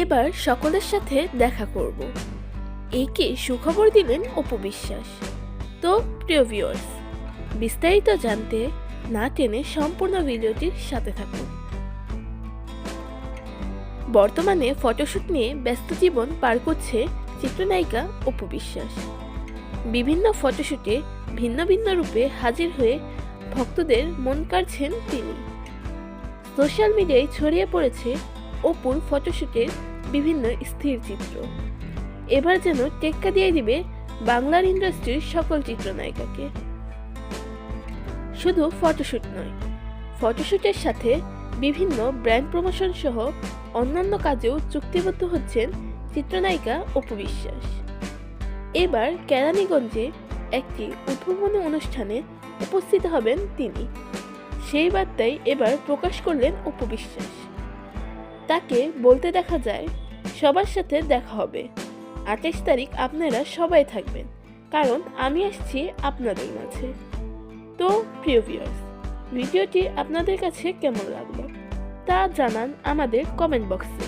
এবার সকলের সাথে দেখা করব। এই কি সুখবর দিলেন অপু বিশ্বাস। তো প্রিয় ভিউয়ার্স, বিস্তারিত জানতে না টেনে সম্পূর্ণ ভিডিওটির সাথে থাকুন। বর্তমানে ফটোশুট নিয়ে ব্যস্ত জীবন পার করছে চিত্রনায়িকা অপু বিশ্বাস। বিভিন্ন ফটোশুটে ভিন্ন ভিন্ন রূপে হাজির হয়ে ভক্তদের মন কাড়ছেন তিনি। সোশ্যাল মিডিয়ায় ছড়িয়ে পড়েছে অপুর ফটোশুটের বিভিন্ন স্থির চিত্র। এবার যেন টেক্কা দিয়ে দিবে বাংলার ইন্ডাস্ট্রির সকল চিত্রনায়িকাকে। শুধু ফটোশুট নয়, ফটোশুটের সাথে বিভিন্ন ব্র্যান্ড প্রমোশন সহ অন্যান্য কাজেও চুক্তিবদ্ধ হচ্ছেন চিত্রনায়িকা অপু বিশ্বাস। এবার কেরানীগঞ্জে একটি উদ্বোধনী অনুষ্ঠানে উপস্থিত হবেন তিনি। সেই বার্তাই এবার প্রকাশ করলেন অপু বিশ্বাস। তাকে বলতে দেখা যায়, সবার সাথে দেখা হবে, 28 তারিখ আপনারা সবাই থাকবেন, কারণ আমি আসছি আপনাদের মাঝে। তো প্রিয় ভিউয়ার্স, ভিডিওটি আপনাদের কাছে কেমন লাগলো তা জানান আমাদের কমেন্ট বক্সে।